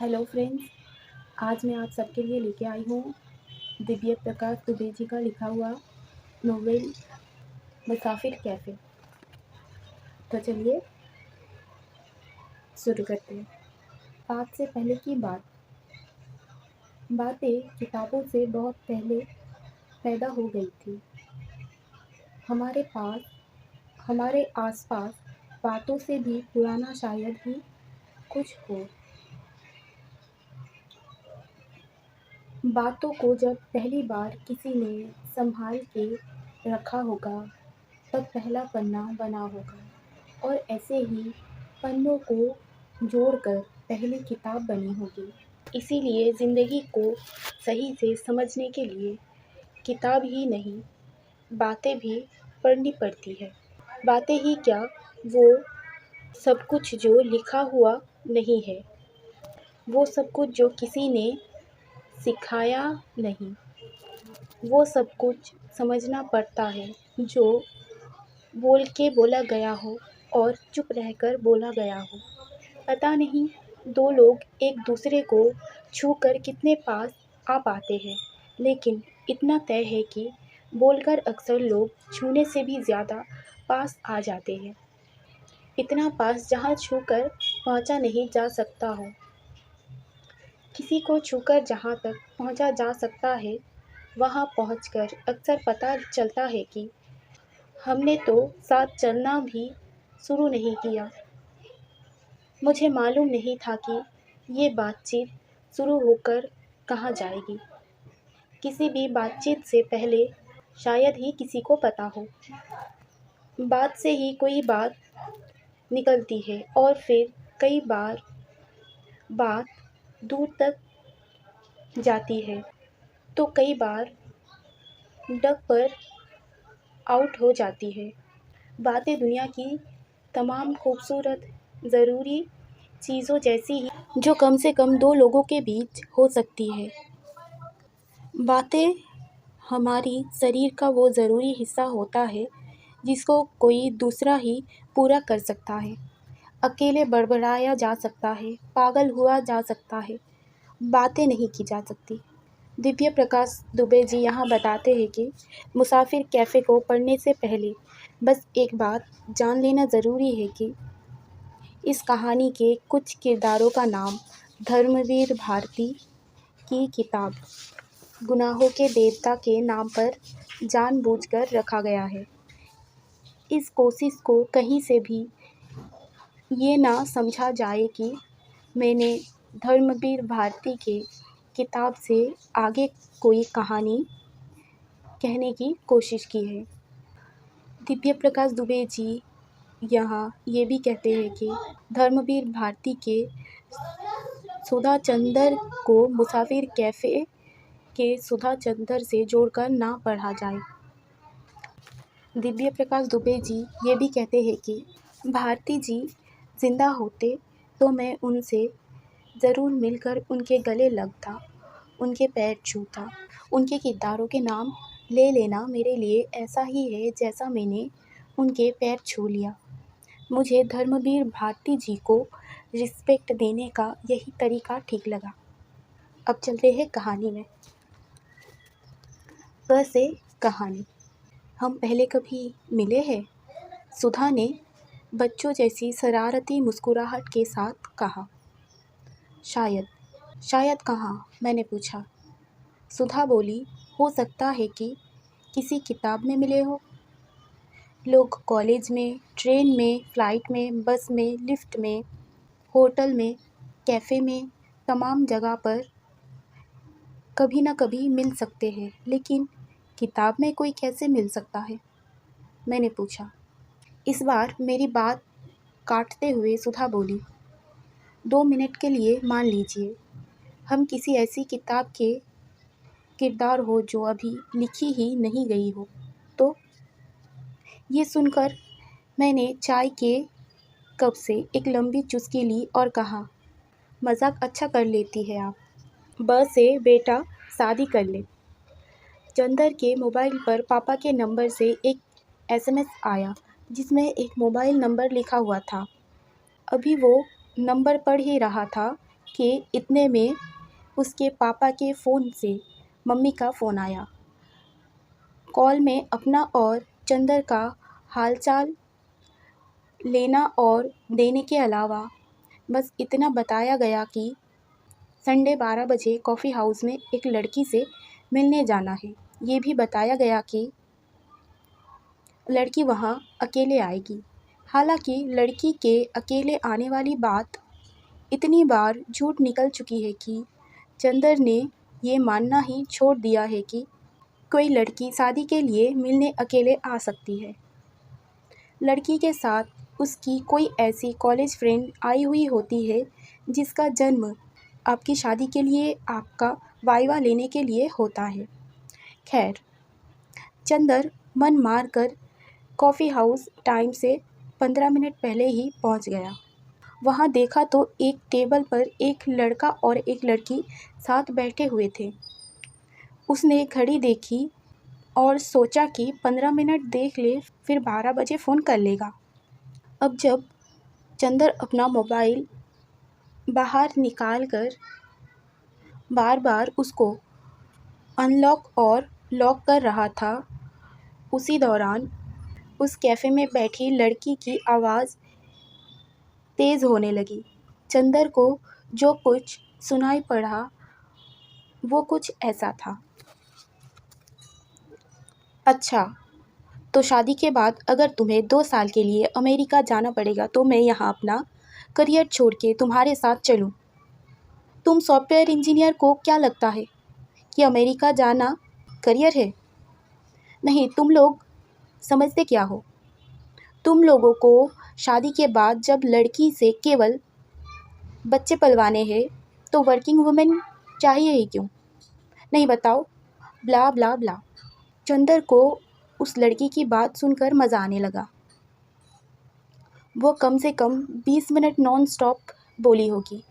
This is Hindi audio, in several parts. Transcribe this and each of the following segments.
Hello friends. आज मैं आप सबके लिए लेके आई हूँ दिव्य प्रकाश दुबे जी का लिखा हुआ नोवेल मुसाफिर कैफ़े। तो चलिए शुरू करते हैं। बात से पहले की बातें किताबों से बहुत पहले पैदा हो गई थी। हमारे आसपास बातों से भी पुराना शायद ही कुछ हो। बातों को जब पहली बार किसी ने संभाल के रखा होगा तब पहला पन्ना बना होगा और ऐसे ही पन्नों को जोड़कर पहली किताब बनी होगी। इसीलिए ज़िंदगी को सही से समझने के लिए किताब ही नहीं, बातें भी पढ़नी पड़ती है। बातें ही क्या, वो सब कुछ जो लिखा हुआ नहीं है, वो सब कुछ जो किसी ने सिखाया नहीं, वो सब कुछ समझना पड़ता है जो बोल के बोला गया हो और चुप रहकर बोला गया हो। पता नहीं दो लोग एक दूसरे को छूकर कितने पास आ पाते हैं, लेकिन इतना तय है कि बोलकर अक्सर लोग छूने से भी ज़्यादा पास आ जाते हैं। इतना पास जहाँ छूकर पहुँचा नहीं जा सकता हो। किसी को छूकर जहाँ तक पहुँचा जा सकता है, वहाँ पहुँचकर अक्सर पता चलता है कि हमने तो साथ चलना भी शुरू नहीं किया। मुझे मालूम नहीं था कि ये बातचीत शुरू होकर कहाँ जाएगी। किसी भी बातचीत से पहले शायद ही किसी को पता हो। बात से ही कोई बात निकलती है और फिर कई बार बात दूर तक जाती है, तो कई बार डग पर आउट हो जाती है। बातें दुनिया की तमाम खूबसूरत ज़रूरी चीज़ों जैसी ही जो कम से कम दो लोगों के बीच हो सकती है। बातें हमारी शरीर का वो ज़रूरी हिस्सा होता है जिसको कोई दूसरा ही पूरा कर सकता है। अकेले बड़बड़ाया जा सकता है, पागल हुआ जा सकता है, बातें नहीं की जा सकती। दिव्य प्रकाश दुबे जी यहाँ बताते हैं कि मुसाफिर कैफ़े को पढ़ने से पहले बस एक बात जान लेना ज़रूरी है कि इस कहानी के कुछ किरदारों का नाम धर्मवीर भारती की किताब गुनाहों के देवता के नाम पर जानबूझकर रखा गया है। इस कोशिश को कहीं से भी ये ना समझा जाए कि मैंने धर्मवीर भारती के किताब से आगे कोई कहानी कहने की कोशिश की है। दिव्य प्रकाश दुबे जी यहाँ ये भी कहते हैं कि धर्मवीर भारती के सुधा चंदर को मुसाफिर कैफ़े के सुधा चंदर से जोड़कर ना पढ़ा जाए। दिव्य प्रकाश दुबे जी ये भी कहते हैं कि भारती जी जिंदा होते तो मैं उनसे ज़रूर मिलकर उनके गले लगता, उनके पैर छूता। उनके किरदारों के नाम ले लेना मेरे लिए ऐसा ही है जैसा मैंने उनके पैर छू लिया। मुझे धर्मवीर भारती जी को रिस्पेक्ट देने का यही तरीका ठीक लगा। अब चलते हैं कहानी में। वैसे कहानी, हम पहले कभी मिले हैं? सुधा ने बच्चों जैसी शरारती मुस्कुराहट के साथ कहा। शायद। शायद कहाँ? मैंने पूछा। सुधा बोली, हो सकता है कि किसी किताब में मिले हो। लोग कॉलेज में, ट्रेन में, फ्लाइट में, बस में, लिफ्ट में, होटल में, कैफ़े में, तमाम जगह पर कभी ना कभी मिल सकते हैं, लेकिन किताब में कोई कैसे मिल सकता है? मैंने पूछा। इस बार मेरी बात काटते हुए सुधा बोली, 2 मिनट के लिए मान लीजिए हम किसी ऐसी किताब के किरदार हो जो अभी लिखी ही नहीं गई हो, तो ये सुनकर मैंने चाय के कप से एक लंबी चुस्की ली और कहा, मजाक अच्छा कर लेती है आप। बस से बेटा शादी कर ले। चंदर के मोबाइल पर पापा के नंबर से एक एसएमएस आया जिसमें एक मोबाइल नंबर लिखा हुआ था। अभी वो नंबर पढ़ ही रहा था कि इतने में उसके पापा के फ़ोन से मम्मी का फ़ोन आया। कॉल में अपना और चंदर का हालचाल लेना और देने के अलावा बस इतना बताया गया कि संडे 12 बजे कॉफ़ी हाउस में एक लड़की से मिलने जाना है। ये भी बताया गया कि लड़की वहाँ अकेले आएगी। हालांकि लड़की के अकेले आने वाली बात इतनी बार झूठ निकल चुकी है कि चंदर ने ये मानना ही छोड़ दिया है कि कोई लड़की शादी के लिए मिलने अकेले आ सकती है। लड़की के साथ उसकी कोई ऐसी कॉलेज फ्रेंड आई हुई होती है जिसका जन्म आपकी शादी के लिए आपका वाइवा लेने के लिए होता है। खैर, चंदर मन मार कर कॉफ़ी हाउस टाइम से 15 मिनट पहले ही पहुंच गया। वहां देखा तो एक टेबल पर एक लड़का और एक लड़की साथ बैठे हुए थे। उसने घड़ी देखी और सोचा कि 15 मिनट देख ले, फिर 12 बजे फ़ोन कर लेगा। अब जब चंदर अपना मोबाइल बाहर निकाल कर बार बार उसको अनलॉक और लॉक कर रहा था, उसी दौरान उस कैफ़े में बैठी लड़की की आवाज़ तेज़ होने लगी। चंदर को जो कुछ सुनाई पड़ा वो कुछ ऐसा था। अच्छा, तो शादी के बाद अगर तुम्हें 2 साल के लिए अमेरिका जाना पड़ेगा तो मैं यहाँ अपना करियर छोड़ के तुम्हारे साथ चलूँ। तुम सॉफ्टवेयर इंजीनियर को क्या लगता है कि अमेरिका जाना करियर है? नहीं, तुम लोग समझते क्या हो? तुम लोगों को शादी के बाद जब लड़की से केवल बच्चे पलवाने हैं तो वर्किंग वुमेन चाहिए ही क्यों? नहीं बताओ, ब्ला ब्ला ब्ला। चंदर को उस लड़की की बात सुनकर मज़ा आने लगा। वो कम से कम 20 मिनट नॉन स्टॉप बोली होगी।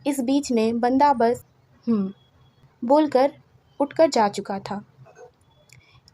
इस बीच में बंदा बस बोलकर उठकर जा चुका था।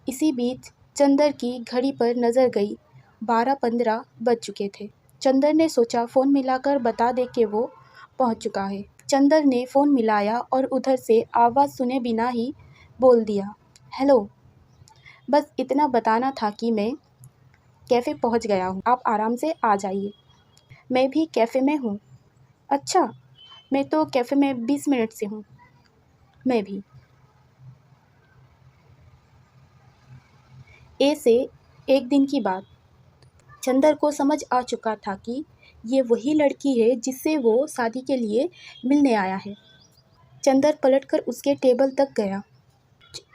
इसी बीच चंदर की घड़ी पर नज़र गई। 12:15 बज चुके थे। चंदर ने सोचा फ़ोन मिलाकर बता दे कि वो पहुंच चुका है। चंदर ने फ़ोन मिलाया और उधर से आवाज़ सुने बिना ही बोल दिया, हेलो। बस इतना बताना था कि मैं कैफ़े पहुंच गया हूँ, आप आराम से आ जाइए। मैं भी कैफ़े में हूँ। अच्छा, मैं तो कैफ़े में 20 मिनट से हूँ। मैं भी। ए से एक दिन की बात। चंदर को समझ आ चुका था कि ये वही लड़की है जिससे वो शादी के लिए मिलने आया है। चंदर पलटकर उसके टेबल तक गया।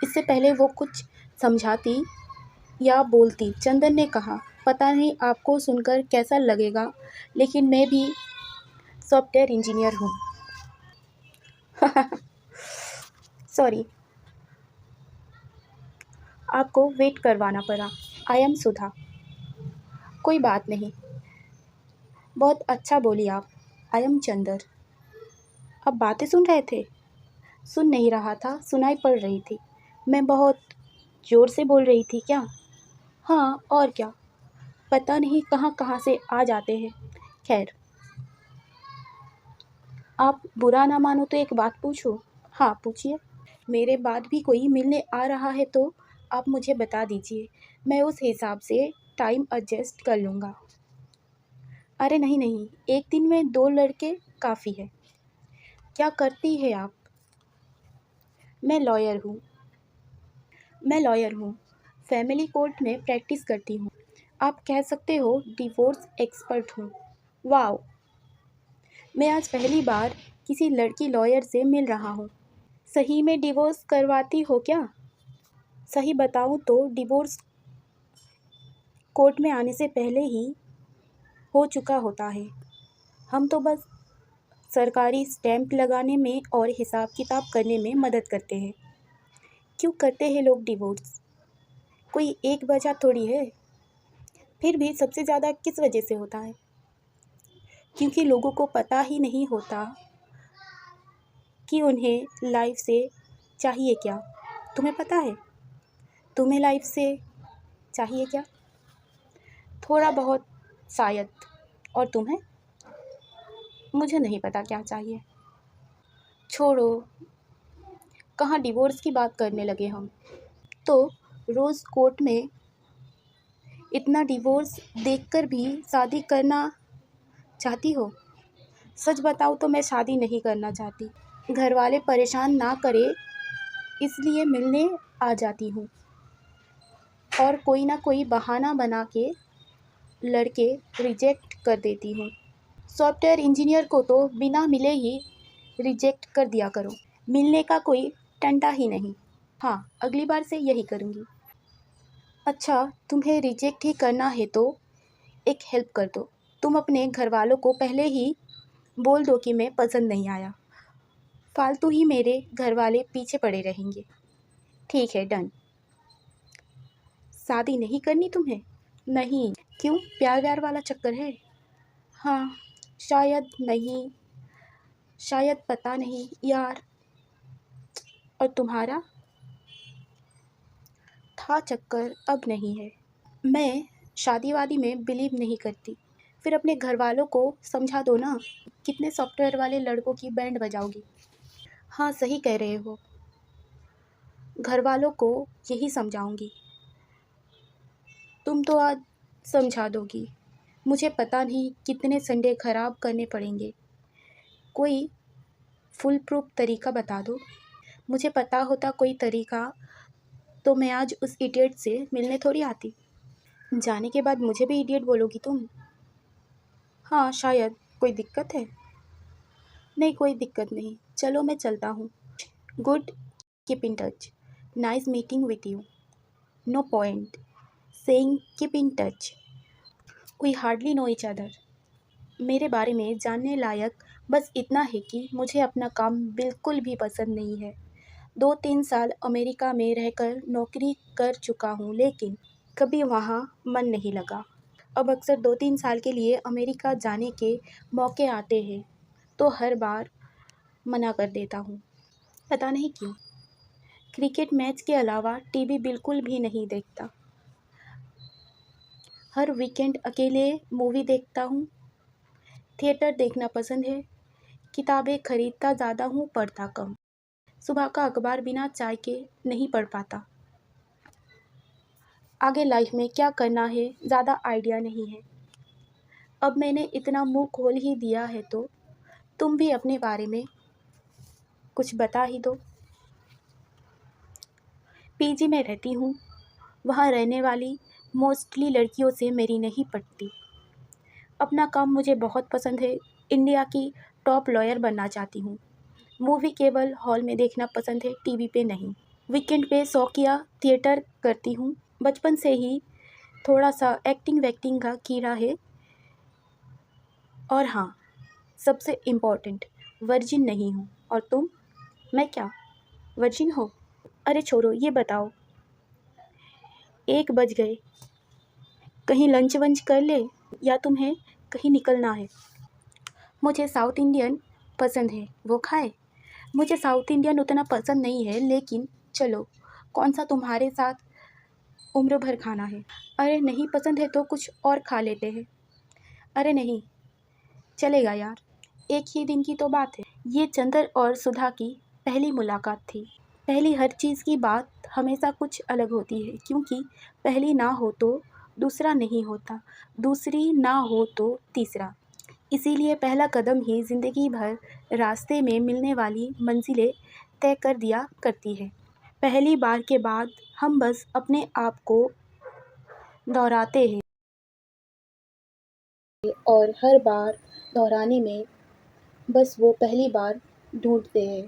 इससे पहले वो कुछ समझाती या बोलती, चंदर ने कहा, पता नहीं आपको सुनकर कैसा लगेगा, लेकिन मैं भी सॉफ्टवेयर इंजीनियर हूँ। सॉरी, आपको वेट करवाना पड़ा। I am Sudha. कोई बात नहीं, बहुत अच्छा बोली आप। I am Chander. अब बातें सुन रहे थे? सुन नहीं रहा था, सुनाई पड़ रही थी। मैं बहुत ज़ोर से बोल रही थी क्या? हाँ, और क्या, पता नहीं कहाँ कहाँ से आ जाते हैं। खैर, आप बुरा ना मानो तो एक बात पूछूं? हाँ, पूछिए। मेरे बाद भी कोई मिलने आ रहा है तो आप मुझे बता दीजिए, मैं उस हिसाब से टाइम एडजस्ट कर लूँगा। अरे नहीं नहीं, एक दिन में 2 लड़के काफ़ी है। क्या करती है आप? मैं लॉयर हूँ। फैमिली कोर्ट में प्रैक्टिस करती हूँ। आप कह सकते हो डिवोर्स एक्सपर्ट हूँ। वाओ, मैं आज पहली बार किसी लड़की लॉयर से मिल रहा हूँ। सही में डिवोर्स करवाती हो क्या? सही बताऊँ तो डिवोर्स कोर्ट में आने से पहले ही हो चुका होता है। हम तो बस सरकारी स्टैंप लगाने में और हिसाब किताब करने में मदद करते हैं। क्यों करते हैं लोग डिवोर्स? कोई एक वजह थोड़ी है। फिर भी सबसे ज़्यादा किस वजह से होता है? क्योंकि लोगों को पता ही नहीं होता कि उन्हें लाइफ से चाहिए क्या। तुम्हें पता है तुम्हें लाइफ से चाहिए क्या? थोड़ा बहुत शायद। और तुम्हें? मुझे नहीं पता क्या चाहिए। छोड़ो, कहाँ डिवोर्स की बात करने लगे हम। तो रोज़ कोर्ट में इतना डिवोर्स देखकर भी शादी करना चाहती हो? सच बताऊँ तो मैं शादी नहीं करना चाहती। घर वाले परेशान ना करें इसलिए मिलने आ जाती हूँ और कोई ना कोई बहाना बना के लड़के रिजेक्ट कर देती हूँ। सॉफ्टवेयर इंजीनियर को तो बिना मिले ही रिजेक्ट कर दिया करो। मिलने का कोई टंटा ही नहीं। हाँ, अगली बार से यही करूँगी। अच्छा, तुम्हें रिजेक्ट ही करना है तो एक हेल्प कर दो। तुम अपने घर वालों को पहले ही बोल दो कि मैं पसंद नहीं आया। फालतू ही मेरे घर वाले पीछे पड़े रहेंगे। ठीक है, डन। शादी नहीं करनी तुम्हें? नहीं। क्यों, प्यार व्यार वाला चक्कर है? हाँ, शायद नहीं, शायद, पता नहीं यार। और तुम्हारा? था चक्कर, अब नहीं है। मैं शादी वादी में बिलीव नहीं करती। फिर अपने घर वालों को समझा दो ना। कितने सॉफ्टवेयर वाले लड़कों की बैंड बजाओगी? हाँ, सही कह रहे हो। घर वालों को यही समझाऊंगी। तुम तो आज समझा दोगी। मुझे पता नहीं कितने संडे खराब करने पड़ेंगे। कोई फुल प्रूफ तरीका बता दो। मुझे पता होता कोई तरीका तो मैं आज उस इडियट से मिलने थोड़ी आती। जाने के बाद मुझे भी इडियट बोलोगी तुम? हाँ, शायद। कोई दिक्कत है? नहीं, कोई दिक्कत नहीं। चलो मैं चलता हूँ। Good, keep in touch. Nice meeting with you. No point saying keep in touch, we hardly know each other. मेरे बारे में जानने लायक बस इतना है कि मुझे अपना काम बिल्कुल भी पसंद नहीं है। 2-3 साल अमेरिका में रहकर नौकरी कर चुका हूँ लेकिन कभी वहाँ मन नहीं लगा। अब अक्सर 2-3 साल के लिए अमेरिका जाने के मौके आते हैं तो हर बार मना कर देता हूँ। पता नहीं क्यों। क्रिकेट मैच के अलावा टीवी बिल्कुल भी नहीं देखता। हर वीकेंड अकेले मूवी देखता हूँ। थिएटर देखना पसंद है। किताबें खरीदता ज़्यादा हूँ, पढ़ता कम। सुबह का अखबार बिना चाय के नहीं पढ़ पाता। आगे लाइफ में क्या करना है ज़्यादा आइडिया नहीं है। अब मैंने इतना मुंह खोल ही दिया है तो तुम भी अपने बारे में कुछ बता ही दो। पीजी में रहती हूँ। वहाँ रहने वाली मोस्टली लड़कियों से मेरी नहीं पटती। अपना काम मुझे बहुत पसंद है। इंडिया की टॉप लॉयर बनना चाहती हूँ। मूवी केवल हॉल में देखना पसंद है, टीवी पे नहीं। वीकेंड पे शौकिया थिएटर करती हूँ। बचपन से ही थोड़ा सा एक्टिंग वैक्टिंग का कीड़ा है। और हाँ, सबसे इम्पोर्टेंट, वर्जिन नहीं हूँ। और तुम? मैं क्या वर्जिन हो? अरे छोड़ो, ये बताओ, 1 बज गए, कहीं लंच वंच कर ले या तुम्हें कहीं निकलना है? मुझे साउथ इंडियन पसंद है, वो खाए? मुझे साउथ इंडियन उतना पसंद नहीं है लेकिन चलो, कौन सा तुम्हारे साथ उम्र भर खाना है? अरे नहीं पसंद है तो कुछ और खा लेते हैं। अरे नहीं, चलेगा यार, एक ही दिन की तो बात है। ये चंदर और सुधा की पहली मुलाकात थी। पहली हर चीज़ की बात हमेशा कुछ अलग होती है क्योंकि पहली ना हो तो दूसरा नहीं होता, दूसरी ना हो तो तीसरा। इसीलिए पहला कदम ही ज़िंदगी भर रास्ते में मिलने वाली मंजिलें तय कर दिया करती है। पहली बार के बाद हम बस अपने आप को दोहराते हैं और हर बार दोहराने में बस वो पहली बार ढूंढते हैं।